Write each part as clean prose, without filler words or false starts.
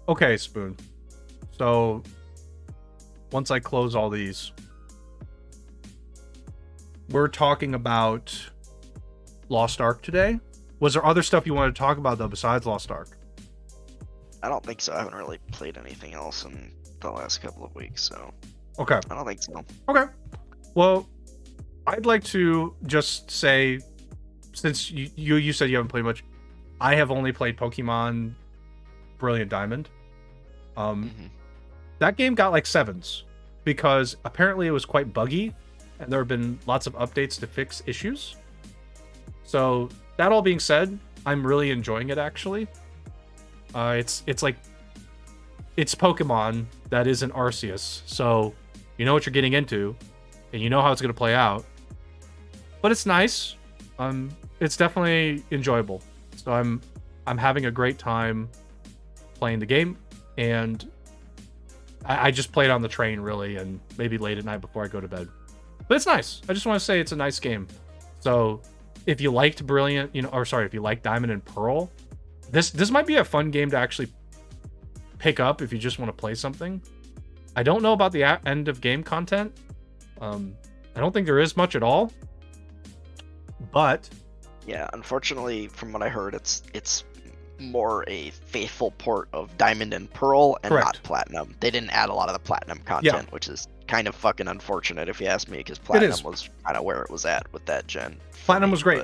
Okay, Spoon. So once I close all these, we're talking about Lost Ark today. Was there other stuff you wanted to talk about though besides Lost Ark? I don't think so. I haven't really played anything else in the last couple of weeks, so Okay. I don't think so. Okay. Well, I'd like to just say, since you said you haven't played much, I have only played Pokemon Brilliant Diamond. That game got like 7s because apparently it was quite buggy and there have been lots of updates to fix issues. So that all being said, I'm really enjoying it actually. It's like it's Pokemon that isn't Arceus, so you know what you're getting into and you know how it's going to play out. But it's nice. It's definitely enjoyable. So I'm having a great time playing the game, and I just played on the train really, and maybe late at night before I go to bed. But it's nice. I just want to say it's a nice game. So if you liked Brilliant, if you like Diamond and Pearl, this might be a fun game to actually pick up if you just want to play something. I don't know about the end of game content. I don't think there is much at all. But yeah, unfortunately, from what I heard, it's more a faithful port of Diamond and Pearl and correct. Not Platinum. They didn't add a lot of the Platinum content, which is kind of fucking unfortunate if you ask me, because Platinum was kind of where it was at with that gen. Platinum was great.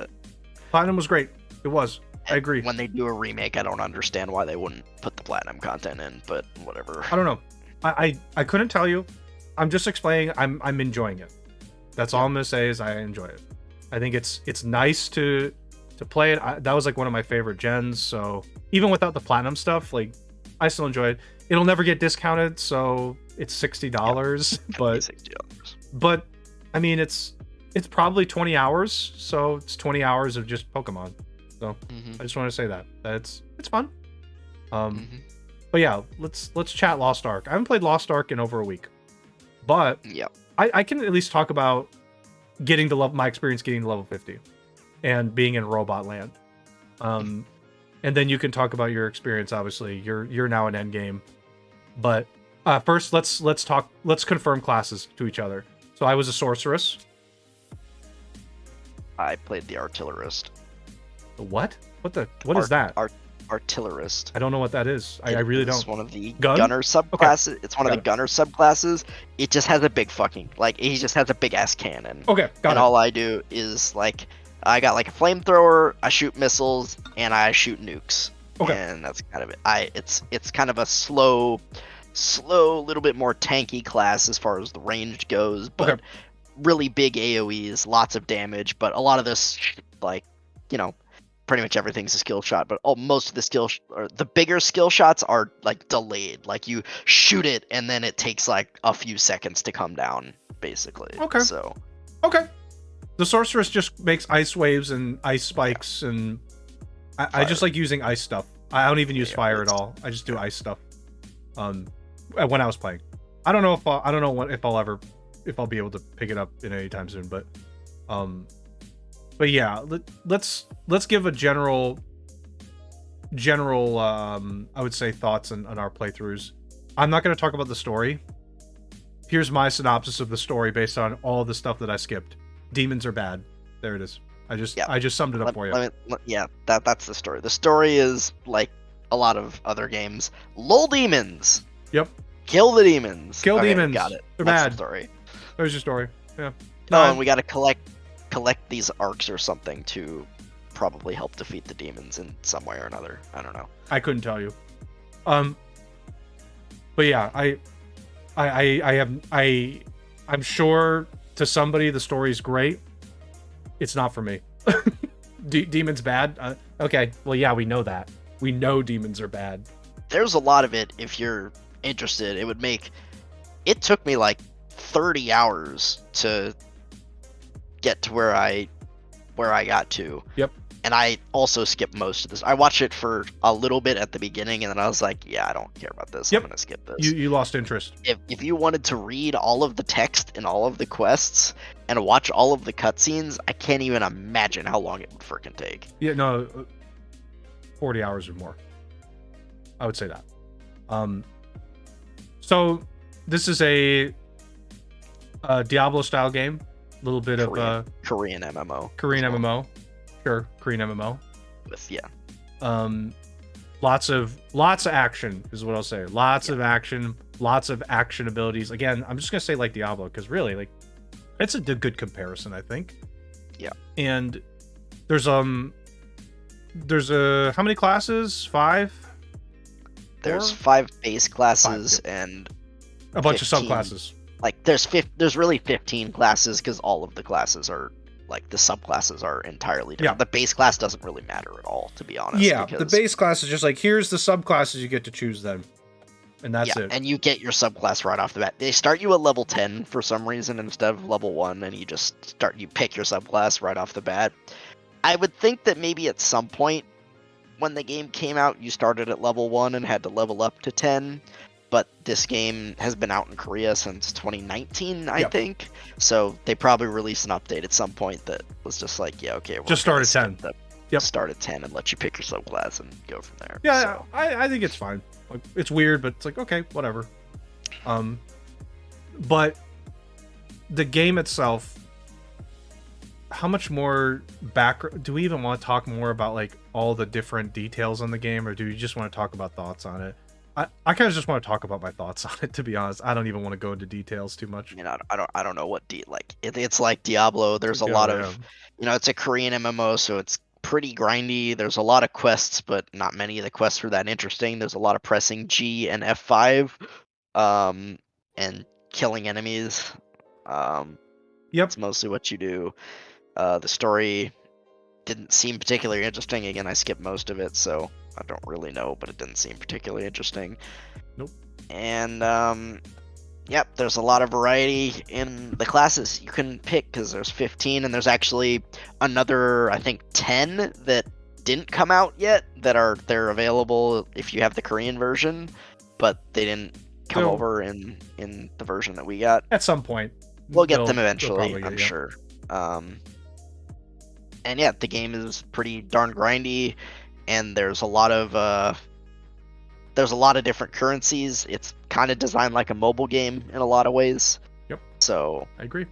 Platinum was great. It was. I agree. When they do a remake, I don't understand why they wouldn't put the Platinum content in, but whatever. I don't know. I couldn't tell you. I'm just explaining. I'm enjoying it. That's all I'm gonna say is I enjoy it. I think it's nice to play it. That was like one of my favorite gens. So even without the Platinum stuff, like I still enjoy it. It'll never get discounted, so it's $60. But $60. But I mean, it's probably 20 hours. So it's 20 hours of just Pokemon. So I just want to say that it's fun. But yeah, let's chat Lost Ark. I haven't played Lost Ark in over a week, but I can at least talk about getting to my experience getting to level 50 and being in Robot Land. And then you can talk about your experience. Obviously, you're now in endgame. But first, let's confirm classes to each other. So I was a sorceress. I played the artillerist. The what? What is that? Artillerist. I don't know what that is. I really don't. It's one of the gunner subclasses. Okay. It's one of the gunner subclasses. It just has a big he just has a big ass cannon. Okay, got it. All I do is I got like a flamethrower, I shoot missiles, and I shoot nukes. Okay. And that's kind of it. It's kind of a slow, little bit more tanky class as far as the range goes, but really big AoEs, lots of damage, but a lot of this, pretty much everything's a skill shot, but most of the bigger skill shots are like delayed. Like you shoot it and then it takes like a few seconds to come down, basically. Okay. So. Okay. The sorceress just makes ice waves and ice spikes, and I just like using ice stuff. I don't even use fire at all. I just do ice stuff. When I was playing, I don't know if I'll be able to pick it up in any time soon, but yeah, let's give a general I would say thoughts on our playthroughs. I'm not going to talk about the story. Here's my synopsis of the story based on all the stuff that I skipped. Demons are bad. There it is. I just summed it up for you. That's the story. The story is like a lot of other games. Lol demons. Yep. Kill the demons. Kill demons. Got it. They're That's bad. The story. There's your story. Yeah. And we got to collect these arcs or something to probably help defeat the demons in some way or another. I don't know. I couldn't tell you. But yeah, I'm sure to somebody the story's great. It's not for me. Demons bad? Okay, well yeah, we know that. We know demons are bad. There's a lot of it if you're interested. It took me like 30 hours to get to where I got to. Yep. And I also skipped most of this. I watched it for a little bit at the beginning, and then I was like, yeah, I don't care about this. Yep. I'm gonna skip this. You lost interest. If you wanted to read all of the text in all of the quests and watch all of the cutscenes, I can't even imagine how long it would freaking take. Yeah, no, 40 hours or more. I would say that. So this is a Diablo style game, a little bit Korean, of Korean MMO. Korean as well. MMO, sure, Korean MMO. With Lots of action is what I'll say. Lots of action, lots of action abilities. Again, I'm just gonna say like Diablo because really, like, it's a good comparison, I think. Yeah. And there's how many classes? 5? There's 4? 5 base classes 5, yeah. and A bunch 15, of subclasses. Like there's really 15 classes because all of the classes are like the subclasses are entirely different. Yeah. The base class doesn't really matter at all, to be honest. Yeah, because, the base class is just like, here's the subclasses you get to choose then. And that's it. And you get your subclass right off the bat. They start you at level 10 for some reason instead of level 1, and you pick your subclass right off the bat. I would think that maybe at some point when the game came out, you started at level 1 and had to level up to 10. But this game has been out in Korea since 2019, I think. So they probably released an update at some point that was just like, yeah, okay, we're just start at 10. Start at 10 and let you pick your subclass and go from there. Yeah, so. I think it's fine. Like, it's weird, but it's like, okay, whatever. But the game itself, how much more do we even want to talk more about like all the different details on the game, or do we just want to talk about thoughts on it? I kind of just want to talk about my thoughts on it, to be honest. I don't even want to go into details too much. You know, I don't know what it's like Diablo. There's a lot of, it's a Korean MMO, so it's pretty grindy. There's a lot of quests, but not many of the quests are that interesting. There's a lot of pressing G and F5, and killing enemies. That's mostly what you do. The story didn't seem particularly interesting. Again, I skipped most of it, so I don't really know, but it didn't seem particularly interesting. Nope. And there's a lot of variety in the classes you can pick because there's 15, and there's actually another, I think, 10 that didn't come out yet they're available if you have the Korean version, but they didn't come over in the version that we got. At some point, we'll get them eventually, I'm sure. And yeah, the game is pretty darn grindy, and there's a lot of different currencies. It's kind of designed like a mobile game in a lot of ways. Yep. So I agree.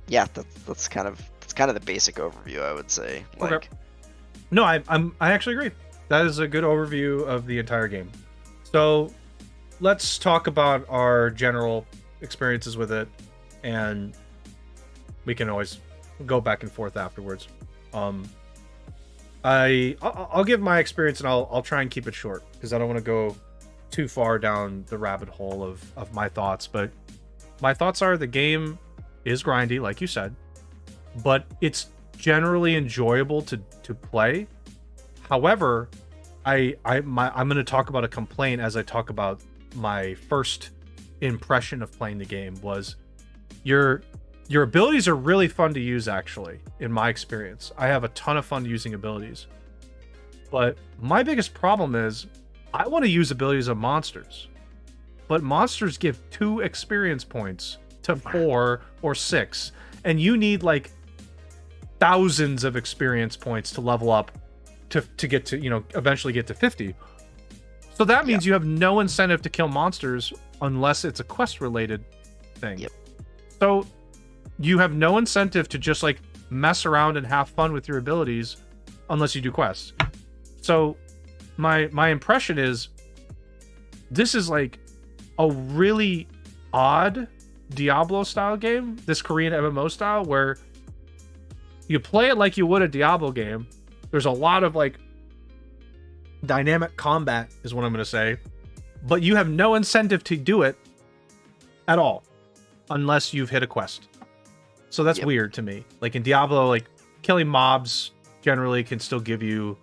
Yeah, that's kind of the basic overview, I would say. Like, okay. No, I actually agree. That is a good overview of the entire game. So let's talk about our general experiences with it, and we can always go back and forth afterwards. I'll give my experience, and I'll try and keep it short because I don't want to go too far down the rabbit hole of my thoughts. But my thoughts are the game is grindy, like you said, but it's generally enjoyable to play. However, I'm going to talk about a complaint as I talk about my first impression of playing the game. Was your abilities are really fun to use, actually, in my experience. I have a ton of fun using abilities. But my biggest problem is I want to use abilities of monsters. But monsters give 2 experience points to 4 or 6. And you need like thousands of experience points to level up to get to, eventually get to 50. So that means you have no incentive to kill monsters unless it's a quest related thing. Yep. So you have no incentive to just like mess around and have fun with your abilities unless you do quests. So my impression is this is like a really odd Diablo style game, this Korean MMO style, where you play it like you would a Diablo game. There's a lot of like dynamic combat is what I'm going to say, but you have no incentive to do it at all unless you've hit a quest. So that's weird to me. Like in Diablo, like killing mobs generally can still give you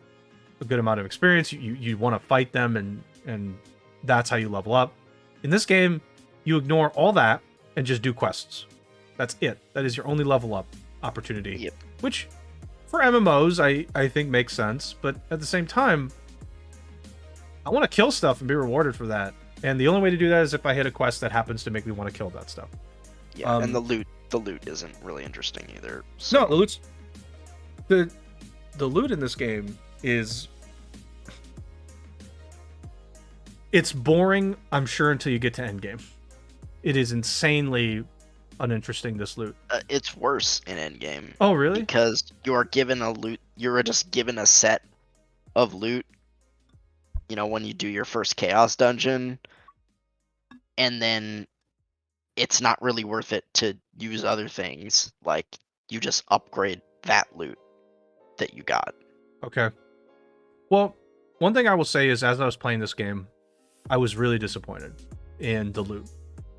a good amount of experience. You want to fight them, and that's how you level up. In this game, you ignore all that and just do quests. That's it. That is your only level up opportunity. Yep. Which for MMOs, I think makes sense, but at the same time, I want to kill stuff and be rewarded for that. And the only way to do that is if I hit a quest that happens to make me want to kill that stuff. Yeah, and the loot isn't really interesting either. So. No, the loot in this game is It's boring, I'm sure, until you get to endgame. It is insanely uninteresting, this loot. It's worse in endgame. Oh, really? Because you're given a loot. You're just given a set of loot. You know, when you do your first chaos dungeon, and then it's not really worth it to use other things. Like, you just upgrade that loot that you got. Okay. Well, one thing I will say is, as I was playing this game, I was really disappointed in the loot.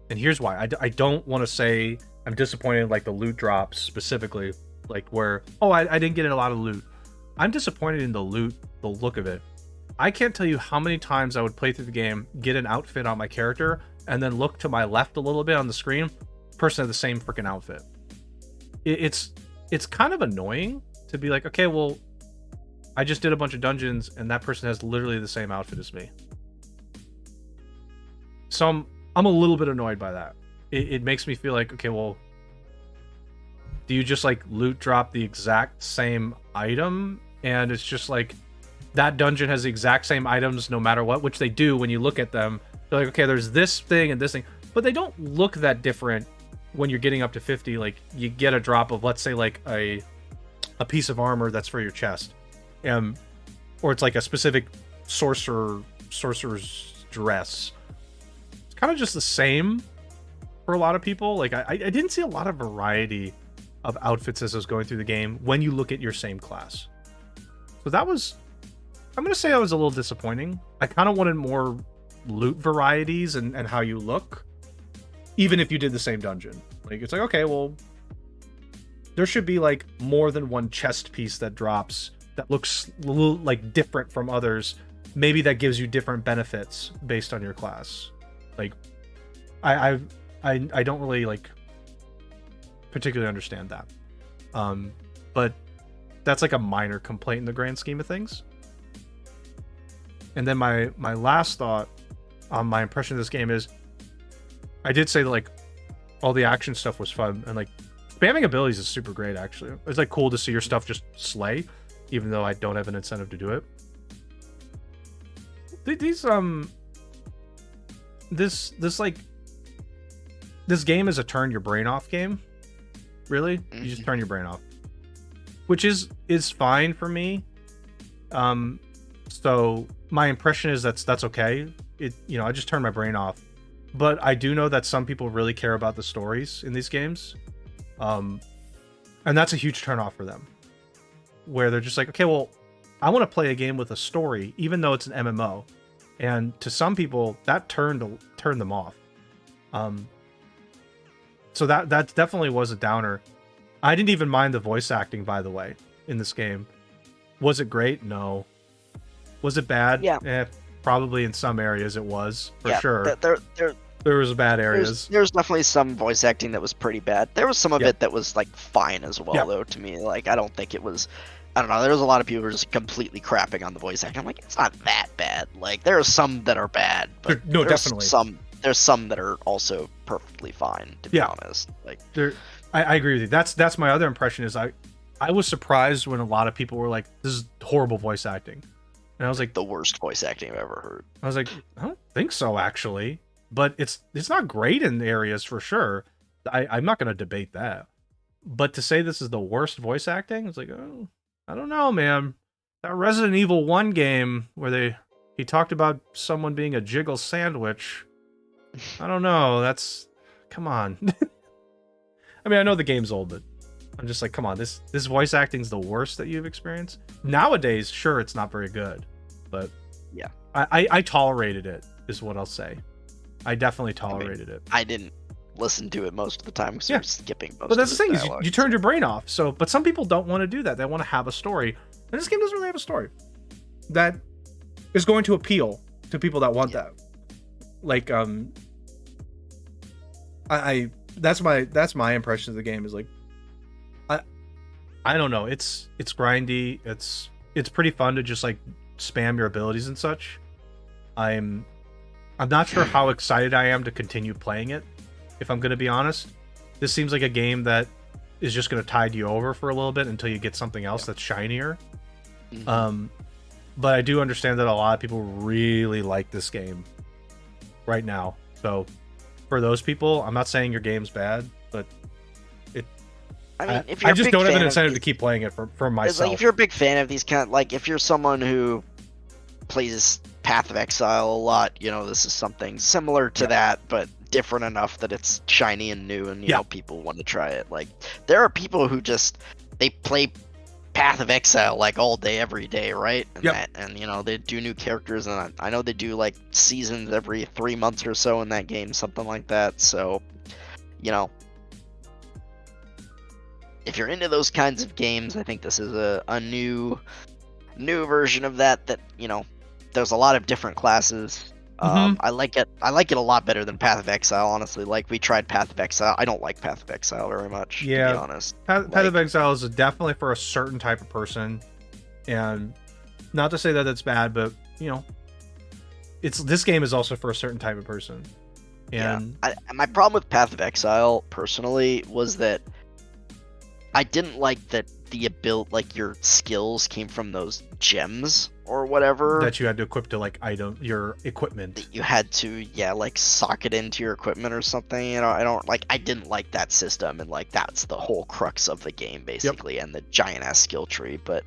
And here's why. I don't want to say I'm disappointed in, like, the loot drops specifically, like where, oh, I didn't get a lot of loot. I'm disappointed in the loot, the look of it. I can't tell you how many times I would play through the game, get an outfit on my character, and then look to my left a little bit on the screen, person had the same freaking outfit. It's kind of annoying to be like, okay, well, I just did a bunch of dungeons and that person has literally the same outfit as me. So I'm a little bit annoyed by that. It makes me feel like, okay, well, do you just like loot drop the exact same item? And it's just like that dungeon has the exact same items no matter what, which they do when you look at them. They're like, okay, there's this thing and this thing, but they don't look that different when you're getting up to 50. Like, you get a drop of, let's say, like a piece of armor that's for your chest. Or it's like a specific sorcerer's dress. It's kind of just the same for a lot of people. Like, I didn't see a lot of variety of outfits as I was going through the game when you look at your same class. So that was, I'm going to say that was a little disappointing. I kind of wanted more loot varieties and how you look, even if you did the same dungeon. Like, it's like, okay, well, there should be like more than one chest piece that drops that looks a little like different from others. Maybe that gives you different benefits based on your class. Like, I don't really like particularly understand that. But that's like a minor complaint in the grand scheme of things. And then my last thought on my impression of this game is, I did say that like all the action stuff was fun, and like spamming abilities is super great. Actually, it's like cool to see your stuff just slay, even though I don't have an incentive to do it. This game is a turn your brain off game. Really, you just turn your brain off, which is fine for me. So my impression is that's okay. I just turn my brain off. But I do know that some people really care about the stories in these games. And that's a huge turnoff for them. Where they're just like, okay, well, I want to play a game with a story, even though it's an MMO. And to some people, that turned them off. So that definitely was a downer. I didn't even mind the voice acting, by the way, in this game. Was it great? No. Was it bad? Yeah. Probably in some areas it was, for sure. There was bad areas. There's definitely some voice acting that was pretty bad. There was some of it that was like fine as well, though, to me. Like, I don't think it was, I don't know, there was a lot of people who were just completely crapping on the voice acting. I'm like, it's not that bad. Like, there are some that are bad, but definitely there's some that are also perfectly fine, to be honest. Like, I agree with you. That's my other impression is I was surprised when a lot of people were like, this is horrible voice acting. And I was like, the worst voice acting I've ever heard. I was like, I don't think so, actually. But it's not great in areas for sure. I'm not going to debate that. But to say this is the worst voice acting, it's like, oh, I don't know, man. That Resident Evil 1 game where he talked about someone being a jiggle sandwich. I don't know. Come on. I mean, I know the game's old, but I'm just like, come on. This voice acting's the worst that you've experienced. Nowadays, sure, it's not very good, but yeah, I tolerated it, is what I'll say. I definitely tolerated it. I didn't listen to it most of the time because I was skipping most of But that's the thing, is dialogue. you turned your brain off. So, but some people don't want to do that. They want to have a story. And this game doesn't really have a story that is going to appeal to people that want that. Like, that's my impression of the game is like, I don't know. It's grindy. It's pretty fun to just like spam your abilities and such. I'm not sure how excited I am to continue playing it, if I'm going to be honest. This seems like a game that is just going to tide you over for a little bit until you get something else that's shinier. Mm-hmm. But I do understand that a lot of people really like this game. right now. So for those people, I'm not saying your game's bad, but I mean, if you're I just a big don't have an fan of incentive these, to keep playing it for it's myself. like if you're a big fan of these kind of, like if you're someone who plays Path of Exile a lot, you know, this is something similar to that, but different enough that it's shiny and new, and you know, people want to try it. Like, there are people who just they play Path of Exile like all day, every day, right? And and you know, they do new characters, and I know they do like seasons every 3 months or so in that game, something like that. So, you know, if you're into those kinds of games, I think this is a new version of that. That, you know, there's a lot of different classes. I like it. I like it a lot better than Path of Exile, honestly. Like, we tried Path of Exile. I don't like Path of Exile very much, to be honest. Path of Exile is definitely for a certain type of person, and not to say that it's bad, but you know, this game is also for a certain type of person. And my problem with Path of Exile personally was that I didn't like that the ability, like your skills came from those gems or whatever that you had to equip to like your equipment. That you had to like socket into your equipment or something. You know, I didn't like that system, and like that's the whole crux of the game basically, and the giant ass skill tree. But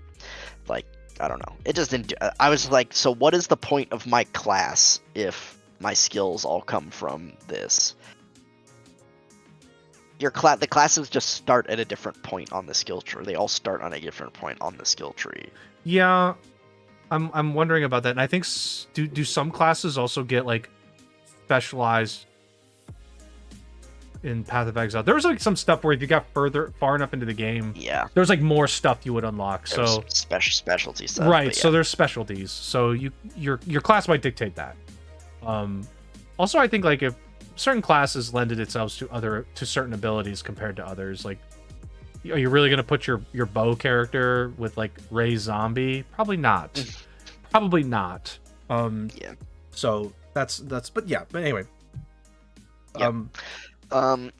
like, I don't know, it just didn't. I was like, so what is the point of my class if my skills all come from this? The classes just start at a different point on the skill tree. They all start on a different point on the skill tree. Yeah, I'm wondering about that. And I think do some classes also get like specialized in Path of Exile? There was like some stuff where if you got far enough into the game, there's like more stuff you would unlock. So specialty stuff, right? So there's specialties. So your class might dictate that. Also, I think like if certain classes lended itself to certain abilities compared to others. Like, are you really gonna put your bow character with like Ray Zombie? Probably not. Probably not. So that's but anyway. I don't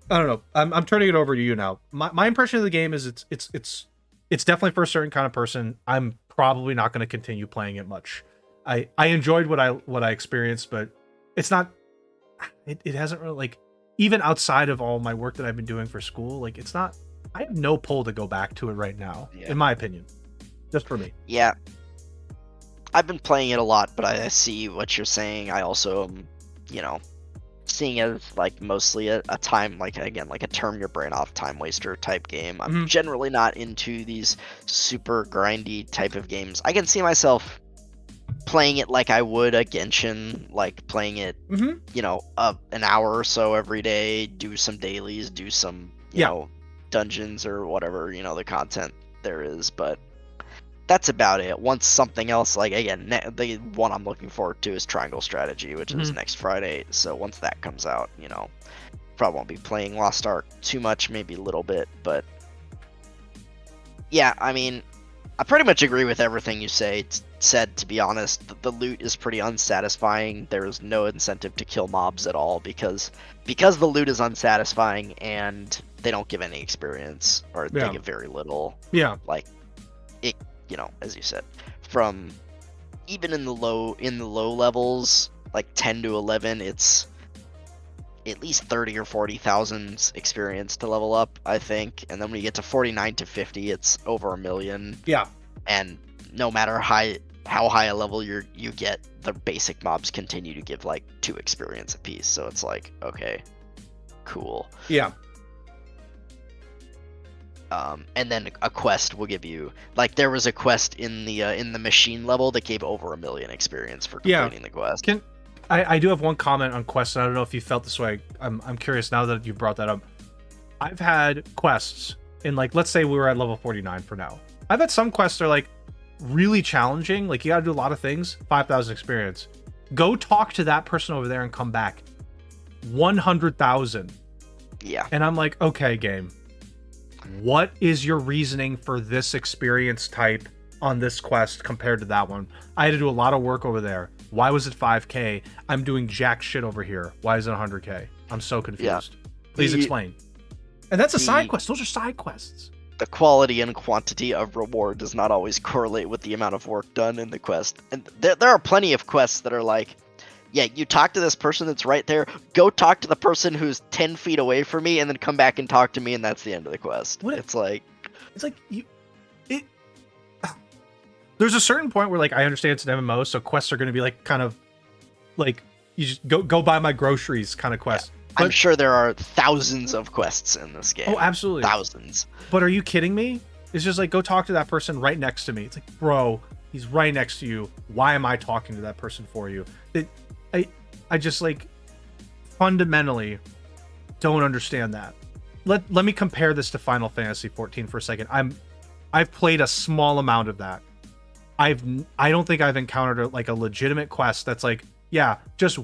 know. I'm turning it over to you now. My impression of the game is it's definitely for a certain kind of person. I'm probably not going to continue playing it much. I enjoyed what I experienced, but it's not. It hasn't really, like, even outside of all my work that I've been doing for school, like, it's not. I have no pull to go back to it right now, in my opinion. Just for me. Yeah. I've been playing it a lot, but I see what you're saying. I also am, you know, seeing it as like mostly a time, like, again, like a turn your brain off time waster type game. I'm generally not into these super grindy type of games. I can see myself playing it like I would a Genshin, like playing it, you know, an hour or so every day, do some dailies, do some, you know, dungeons or whatever, you know, the content there is, but that's about it. Once something else, like, again, the one I'm looking forward to is Triangle Strategy, which is next Friday. So once that comes out, you know, probably won't be playing Lost Ark too much, maybe a little bit, but yeah, I mean, I pretty much agree with everything you said, to be honest. The loot is pretty unsatisfying. There's no incentive to kill mobs at all because the loot is unsatisfying and they don't give any experience, or they give very little. Like, it, you know, as you said, from even in the low levels, like 10 to 11, it's at least 30 or 40,000 experience to level up, I think. And then when you get to 49 to 50, it's over 1 million. And no matter how high a level you get, the basic mobs continue to give like 2 experience apiece. So it's like, okay, cool. And then a quest will give you, like, there was a quest in the machine level that gave over 1 million experience for completing the quest. I do have one comment on quests, and I don't know if you felt this way. I'm curious now that you brought that up. I've had quests in, like, let's say we were at level 49 for now. I've had some quests that are like really challenging, like you gotta do a lot of things, 5,000 experience. Go talk to that person over there and come back. 100,000. And I'm like, okay, game. What is your reasoning for this experience type on this quest compared to that one? I had to do a lot of work over there. Why was it 5k? I'm doing jack shit over here. Why is it 100k? I'm so confused. Please explain. And that's a side quest. Those are side quests. The quality and quantity of reward does not always correlate with the amount of work done in the quest. And there are plenty of quests that are like, yeah, you talk to this person that's right there. Go talk to the person who's 10 feet away from me, and then come back and talk to me, and that's the end of the quest. What? It's like you. It. There's a certain point where like I understand it's an MMO, so quests are going to be like kind of like you just go buy my groceries kind of quest. But, I'm sure there are thousands of quests in this game. Oh, absolutely, thousands. But are you kidding me? It's just like go talk to that person right next to me. It's like, bro, he's right next to you. Why am I talking to that person for you? I just like fundamentally don't understand that. Let me compare this to Final Fantasy 14 for a second. I've played a small amount of that. I don't think I've encountered a legitimate quest that's like, yeah, just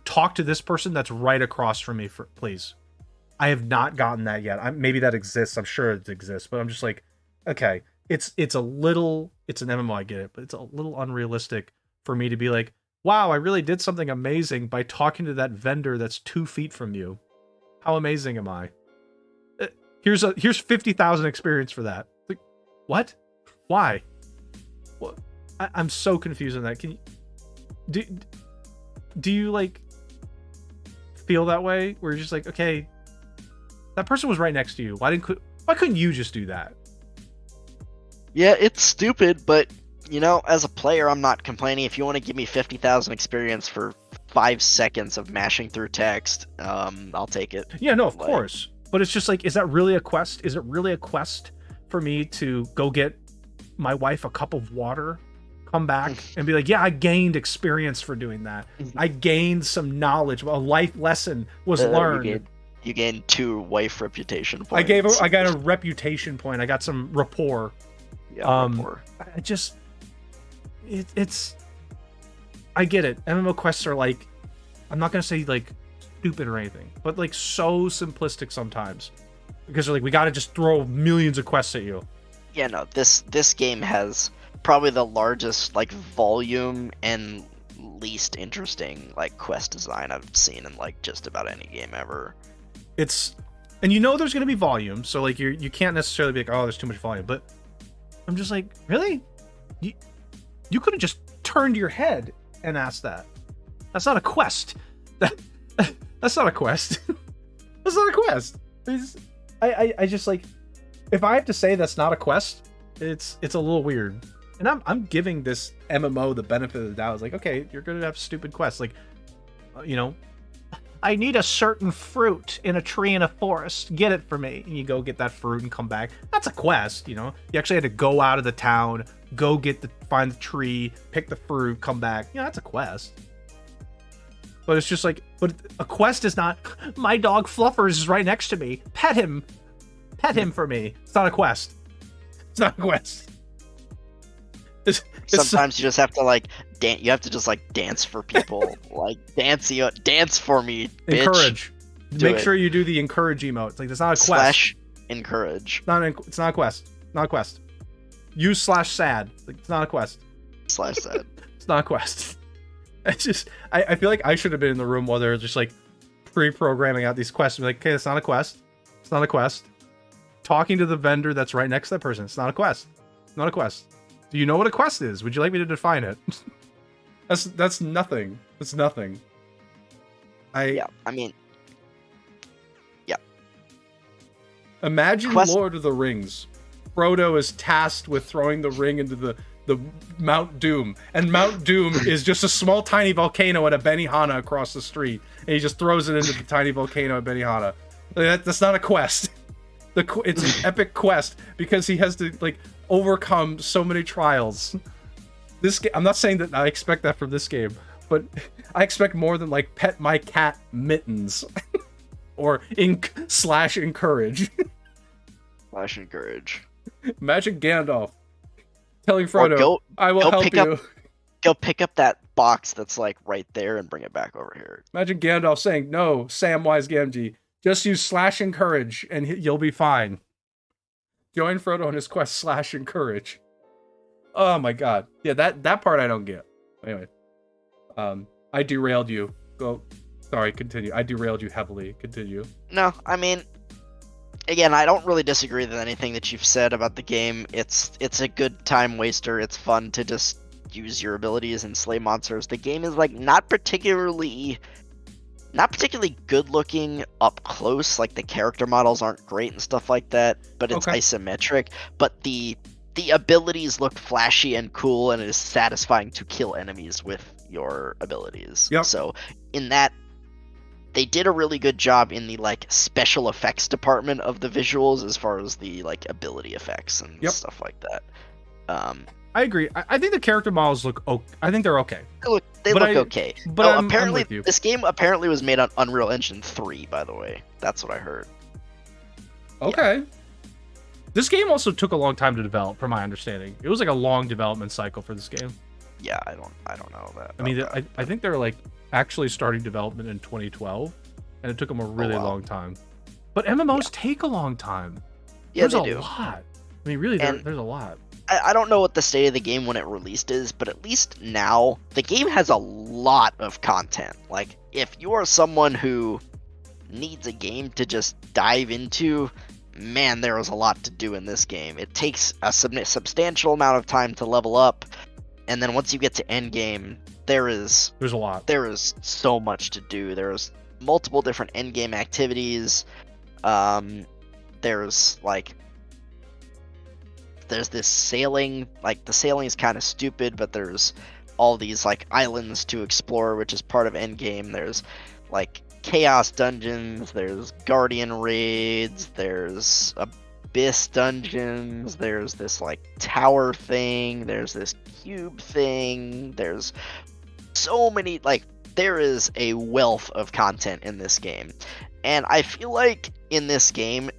talk to this person that's right across from me, please. I have not gotten that yet. Maybe that exists. I'm sure it exists, but I'm just like, okay, it's an MMO, I get it, but it's a little unrealistic for me to be like, wow, I really did something amazing by talking to that vendor that's 2 feet from you. How amazing am I? Here's 50,000 experience for that. Like, what? Why? What? I'm so confused on that. Can you do you like feel that way? Where you're just like, okay, that person was right next to you. Why couldn't you just do that? Yeah, it's stupid, but you know, as a player, I'm not complaining. If you want to give me 50,000 experience for 5 seconds of mashing through text, I'll take it. Yeah, no, of course. But it's just like, is that really a quest? Is it really a quest for me to go get my wife a cup of water, come back, and be like, yeah, I gained experience for doing that. I gained some knowledge. A life lesson was learned. You gained 2 wife reputation points. I got a reputation point. I got some rapport. Yeah, rapport. I just... It's I get it. MMO quests are like, I'm not gonna say like stupid or anything, but like so simplistic sometimes because they're like, we gotta just throw millions of quests at you. Yeah, no, this game has probably the largest like volume and least interesting like quest design I've seen in like just about any game ever. And you know there's gonna be volume, so like you can't necessarily be like, oh, there's too much volume, but I'm just like, really? You could have just turned your head and asked that. That's not a quest. That's not a quest. That's not a quest. I just like, if I have to say that's not a quest, it's a little weird. And I'm giving this MMO the benefit of the doubt. It's like, okay, you're gonna have stupid quests, like, you know, I need a certain fruit in a tree in a forest. Get it for me. And you go get that fruit and come back. That's a quest, you know. You actually had to go out of the town, go find the tree, pick the fruit, come back. Yeah, that's a quest. But it's just like, but a quest is not, my dog Fluffers is right next to me. Pet him for me. It's not a quest. It's not a quest. Sometimes you just have to like dance. You have to just like dance for people. Like dance for me, bitch. Encourage. Make sure you do the encourage emote. It's like, that's not a quest. / encourage. It's not a quest. Not a quest. Use /sad. Like, it's not a quest. /sad. It's not a quest. It's just, I feel like I should have been in the room while they're just like pre-programming out these quests. Like, okay, it's not a quest. It's not a quest. Talking to the vendor that's right next to that person. It's not a quest. It's not a quest. Do you know what a quest is? Would you like me to define it? That's nothing. That's nothing. Yeah. Imagine Lord of the Rings. Frodo is tasked with throwing the ring into the Mount Doom, and Mount Doom is just a small tiny volcano at a Benihana across the street, and he just throws it into the tiny volcano at Benihana. That's not a quest. It's an epic quest because he has to like overcome so many trials. This game, I'm not saying that I expect that from this game, but I expect more than like pet my cat Mittens or /encourage. /encourage. Imagine Gandalf telling Frodo, I will help you. Go pick up that box that's like right there and bring it back over here. Imagine Gandalf saying, no, Samwise Gamgee, just use /encourage and you'll be fine. Join Frodo on his quest /encourage. Oh my god. Yeah, that part I don't get. Anyway. I derailed you. Sorry, continue. I derailed you heavily. Continue. No, I mean, again, I don't really disagree with anything that you've said about the game. It's a good time waster. It's fun to just use your abilities and slay monsters. The game is like not particularly good looking up close. Like the character models aren't great and stuff like that, but it's isometric. But the abilities look flashy and cool, and it is satisfying to kill enemies with your abilities. Yep. So in that, they did a really good job in the like special effects department of the visuals, as far as the like ability effects and stuff like that. I agree. I think the character models look. I think they're okay. They look okay. But apparently, I'm with you. This game apparently was made on Unreal Engine 3. By the way, that's what I heard. Okay. Yeah. This game also took a long time to develop, from my understanding. It was like a long development cycle for this game. Yeah, I don't know that. I mean, I think they're like actually starting development in 2012, and it took them a really long time. But MMOs take a long time. Yeah, there's a lot. I mean, really, there's a lot. I don't know what the state of the game when it released is, but at least now the game has a lot of content. Like, if you are someone who needs a game to just dive into, man, there is a lot to do in this game. It takes a substantial amount of time to level up, and then once you get to end game, there's a lot. There is so much to do. There's multiple different end game activities. There's this sailing, like the sailing is kind of stupid, but there's all these like islands to explore, which is part of endgame. There's like chaos dungeons, there's guardian raids, there's abyss dungeons, there's this like tower thing, there's this cube thing, there's so many, like there is a wealth of content in this game. And I feel like in this game,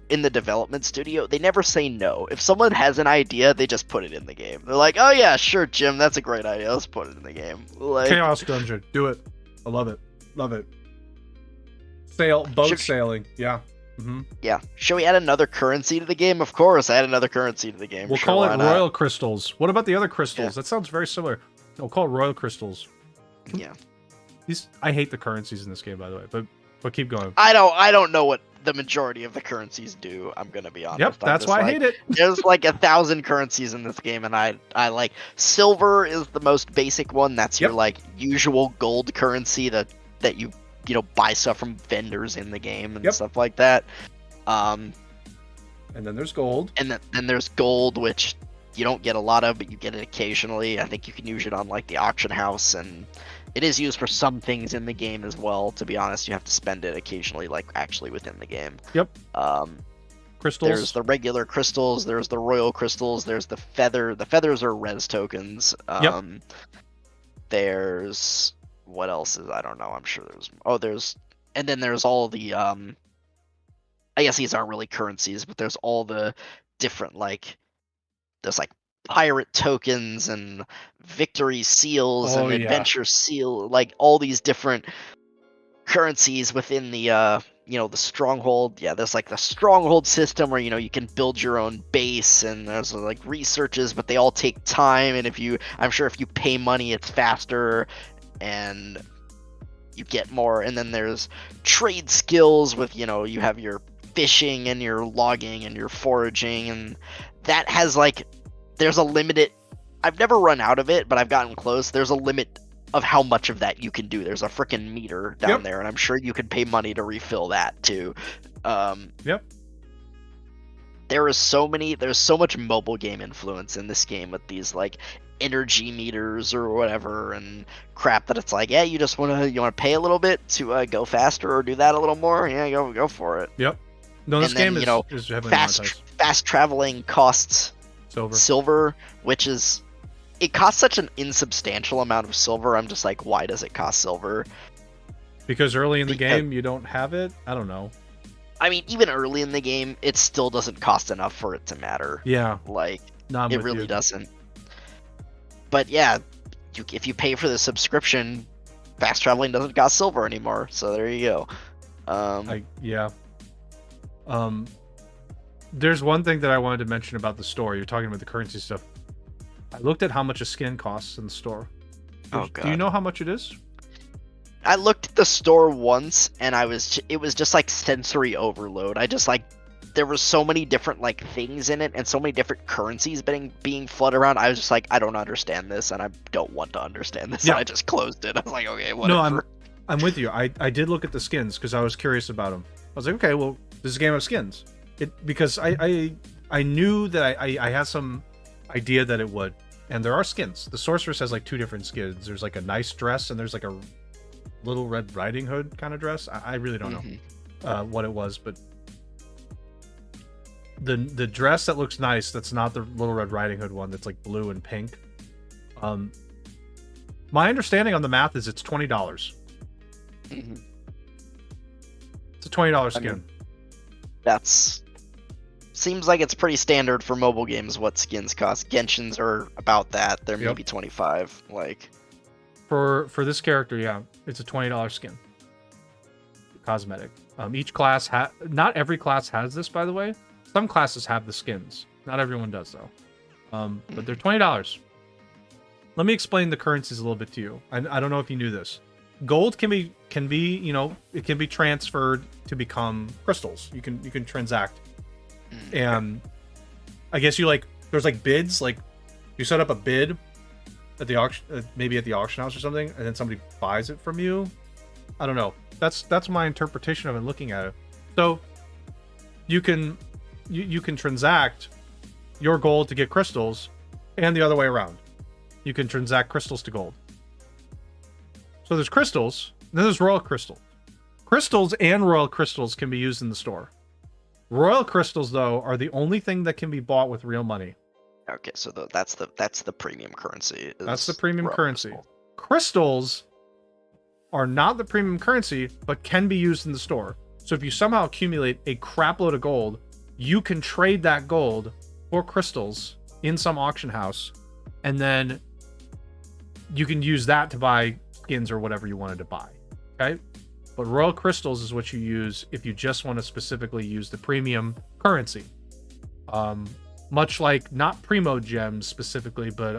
in the development studio, they never say no. If someone has an idea, they just put it in the game. They're like, oh yeah, sure, Jim, that's a great idea. Let's put it in the game. Like, Chaos Dungeon. Do it. I love it. Love it. Boat sailing. Yeah. Mm-hmm. Yeah. Should we add another currency to the game? Of course, add another currency to the game. We'll call it Royal Crystals. What about the other crystals? Yeah. That sounds very similar. We'll call it Royal Crystals. Yeah. I hate the currencies in this game, by the way, but keep going. I don't know what the majority of the currencies do. I'm gonna be honest. Yep, that's why I hate it. There's like 1,000 currencies in this game, and I like silver is the most basic one. That's your like usual gold currency that you buy stuff from vendors in the game and stuff like that. And then there's gold. And then there's gold, which you don't get a lot of, but you get it occasionally. I think you can use it on like the auction house, and it is used for some things in the game as well. To be honest, you have to spend it occasionally, like actually within the game. Yep. Crystals. There's the regular crystals. There's the royal crystals. There's the feather. The feathers are res tokens. There's what else is, I don't know. I'm sure and then there's all the I guess these aren't really currencies, but there's all the different there's like pirate tokens and victory seals and adventure seal, like all these different currencies within the the stronghold. Yeah, there's like the stronghold system where you can build your own base, and there's like researches, but they all take time, and I'm sure if you pay money it's faster and you get more. And then there's trade skills with you have your fishing and your logging and your foraging, and that has there's a limited, I've never run out of it, but I've gotten close. There's a limit of how much of that you can do. There's a freaking meter down there, and I'm sure you could pay money to refill that too. There's so much mobile game influence in this game with these energy meters or whatever and crap that it's like, yeah, you want to pay a little bit to go faster or do that a little more. Yeah, go for it. Yep. No, this game is heavily monetized. Fast traveling costs silver, which is, it costs such an insubstantial amount of silver. I'm just like, why does it cost silver? Because early in the game you don't have it? I don't know. I mean, even early in the game, it still doesn't cost enough for it to matter. Yeah. It really doesn't. But yeah, if you pay for the subscription, fast traveling doesn't cost silver anymore. So there you go. There's one thing that I wanted to mention about the store. You're talking about the currency stuff. I looked at how much a skin costs in the store. Oh, God. Do you know how much it is? I looked at the store once, and it was just like sensory overload. there were so many different like things in it and so many different currencies being flooded around. I was just like, I don't understand this, and I don't want to understand this. Yeah. And I just closed it. I was like, okay, whatever. No, I'm with you. I did look at the skins because I was curious about them. I was like, okay, well, this is a game of skins. Because I knew that I had some idea that it would, and there are skins. The sorceress has like 2 different skins. There's like a nice dress, and there's like a Little Red Riding Hood kind of dress. I really don't know what it was, but the dress that looks nice, that's not the Little Red Riding Hood one, that's like blue and pink. My understanding on the math is it's $20. It's a $20 skin. I mean, that's seems like it's pretty standard for mobile games what skins cost. Genshin's are about that. They're maybe 25. Like for this character, yeah, it's a $20 skin. Cosmetic. Each class not every class has this, by the way. Some classes have the skins. Not everyone does though. But they're $20. Let me explain the currencies a little bit to you. I don't know if you knew this. Gold can be, you know, it can be transferred to become crystals. You can transact. And I guess you there's like bids, like you set up a bid at the auction, maybe at the auction house or something, and then somebody buys it from you. I don't know. That's my interpretation of it, looking at it. So you can transact your gold to get crystals, and the other way around. You can transact crystals to gold. So there's crystals, then there's royal crystals. Crystals and royal crystals can be used in the store. Royal crystals, though, are the only thing that can be bought with real money. Okay, so that's the premium currency. That's the premium currency. Crystals are not the premium currency, but can be used in the store. So if you somehow accumulate a crap load of gold, you can trade that gold for crystals in some auction house, and then you can use that to buy skins or whatever you wanted to buy. Okay? But royal crystals is what you use if you just want to specifically use the premium currency. Much like not primo gems specifically, but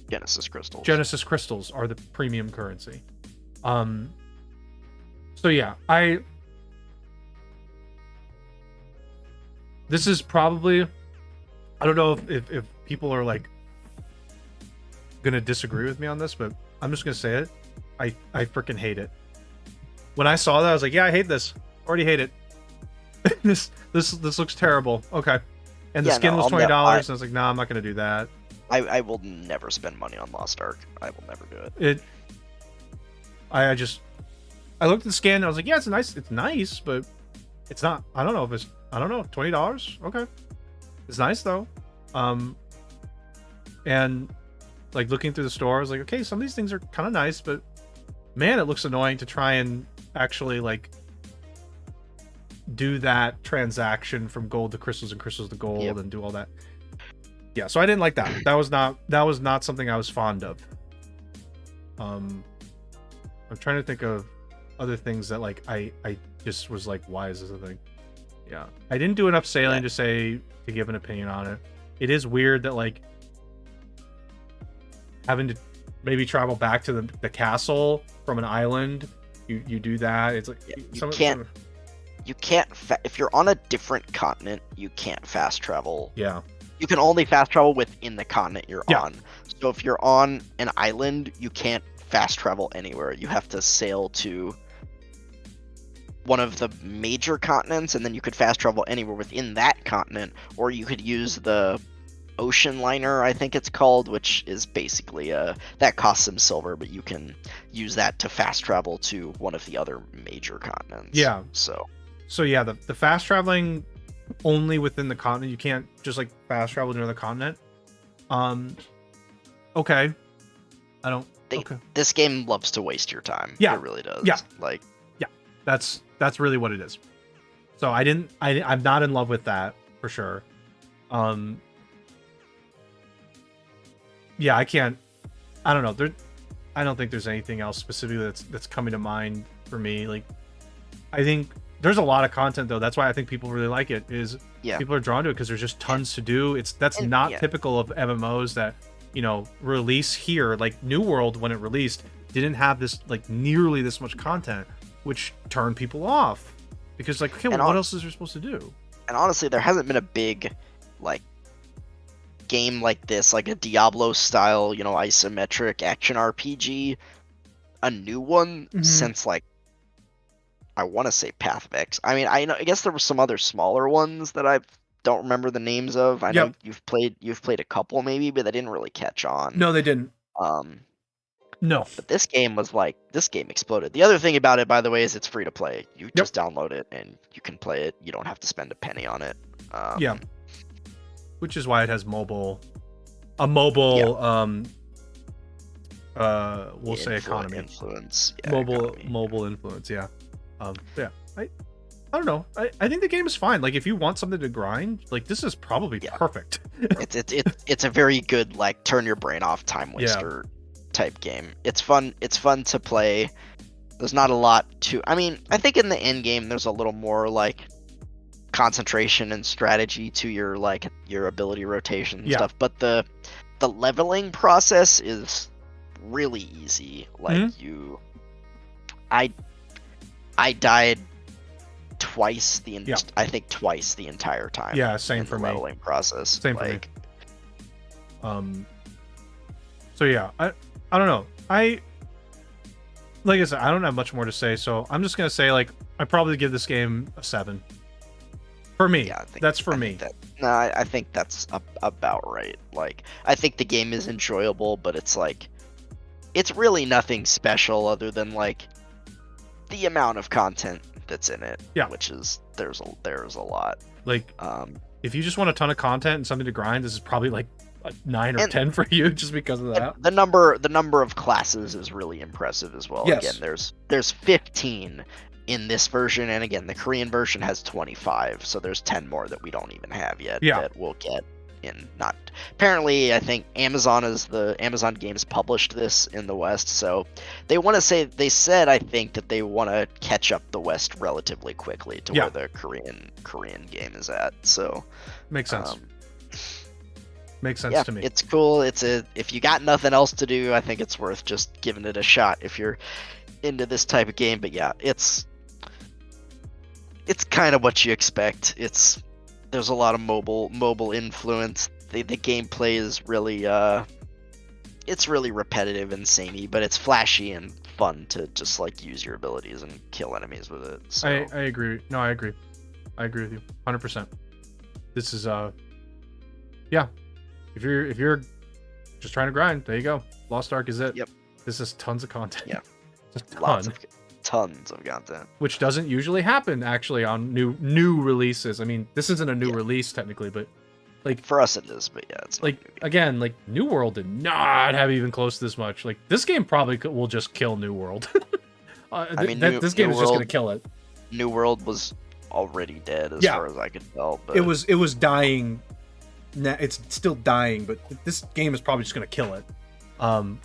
Genesis crystals. Genesis crystals are the premium currency. So yeah, this is probably, I don't know if people are like gonna disagree with me on this, but I'm just gonna say it. I freaking hate it. When I saw that, I was like, yeah, I hate this. Already hate it. this looks terrible. Okay. And the skin was $20, and I was like, no, I'm not gonna do that. I will never spend money on Lost Ark. I will never do it. I looked at the skin, and I was like, yeah, it's nice, but it's not, I don't know, $20? Okay. It's nice though. And like looking through the store, I was like, okay, some of these things are kind of nice, but man, it looks annoying to try and actually like do that transaction from gold to crystals and crystals to gold and do all that. Yeah, so I didn't like that. That was not something I was fond of. I'm trying to think of other things that like I just was like, why is this a thing? Yeah, I didn't do enough sailing to give an opinion on it. It is weird that like having to maybe travel back to the castle from an island, you do that. It's like you can't if you're on a different continent, you can't fast travel. Yeah, you can only fast travel within the continent you're on. So if you're on an island, you can't fast travel anywhere. You have to sail to one of the major continents, and then you could fast travel anywhere within that continent, or you could use the ocean liner, I think it's called, which is basically that costs some silver, but you can use that to fast travel to one of the other major continents. Yeah. So yeah, the fast traveling only within the continent. You can't just like fast travel to another continent. Okay. I don't. This game loves to waste your time. Yeah. It really does. Yeah. Like. Yeah. That's really what it is. So I'm not in love with that for sure. Yeah, I don't know. I don't think there's anything else specifically that's coming to mind for me. Like, I think there's a lot of content though. That's why I think people really like it. People are drawn to it because there's just tons to do. That's not typical of MMOs that, you know, release here. Like New World, when it released, didn't have this like nearly this much content, which turned people off because like, okay, well, what else is there supposed to do? And honestly, there hasn't been a big like game like this, like a Diablo style, isometric action RPG, a new one since like I want to say Path of X. I mean, I guess there were some other smaller ones that I don't remember the names of. I know Yep. you've played a couple maybe, but they didn't really catch on. No, they didn't. Um, No. but this game exploded. The other thing about it, by the way, is it's free to play. You just download it and you can play it. You don't have to spend a penny on it. Yeah. Which is why it has a mobile we'll say economy influence. Yeah, mobile influence. Yeah. Yeah. I don't know. I think the game is fine. Like, if you want something to grind, like, this is probably perfect. it's a very good, like, turn your brain off time waster type game. It's fun to play. There's not a lot to, I mean, I think in the end game there's a little more like concentration and strategy to your ability rotation and stuff, but the leveling process is really easy. Like, I died twice I think twice the entire time. Yeah, same for me. Leveling process. Same for me. So yeah, I don't know. Like I said, I don't have much more to say, so I'm just gonna say, like, I probably give this game a 7. For me. Yeah, that's for me. I think that's about right. Like, I think the game is enjoyable, but it's like, it's really nothing special other than like the amount of content that's in it. Yeah. Which is there's a lot. Like, if you just want a ton of content and something to grind, this is probably like a 9 or 10 for you, just because of that. The number of classes is really impressive as well. Yes. Again, there's 15 in this version, and again, the Korean version has 25, so there's 10 more that we don't even have yet that we'll get in. Not apparently, I think Amazon Games published this in the West, so they said I think that they want to catch up the West relatively quickly to where the Korean game is at. So makes sense. Makes sense to me. It's cool. If you got nothing else to do, I think it's worth just giving it a shot if you're into this type of game. But yeah, it's kind of what you expect. There's a lot of mobile influence. The gameplay is really it's really repetitive and samey, but it's flashy and fun to just like use your abilities and kill enemies with it. So. I agree. No, I agree with you 100%. This is yeah. If you're just trying to grind, there you go. Lost Ark is it. Yep. This is tons of content. Yeah. Just tons of content. Which doesn't usually happen actually on new releases. I mean, this isn't a new release technically, but like for us it is. But yeah, it's like again, like New World did not have even close to this much. Like this game probably will just kill New World. I mean, this game is just gonna kill it. New World was already dead as far as I could tell. But it was dying. It's still dying, but this game is probably just gonna kill it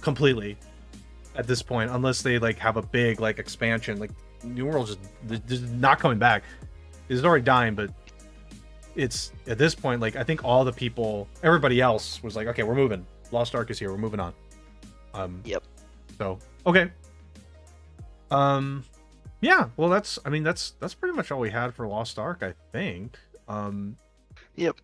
completely at this point, unless they like have a big like expansion. Like New World just not coming back. It's already dying, but it's at this point, like, I think all the people, everybody else was like, okay, we're moving. Lost Ark is here, we're moving on. Yep. So okay. Yeah, well, that's pretty much all we had for Lost Ark, I think. Yep.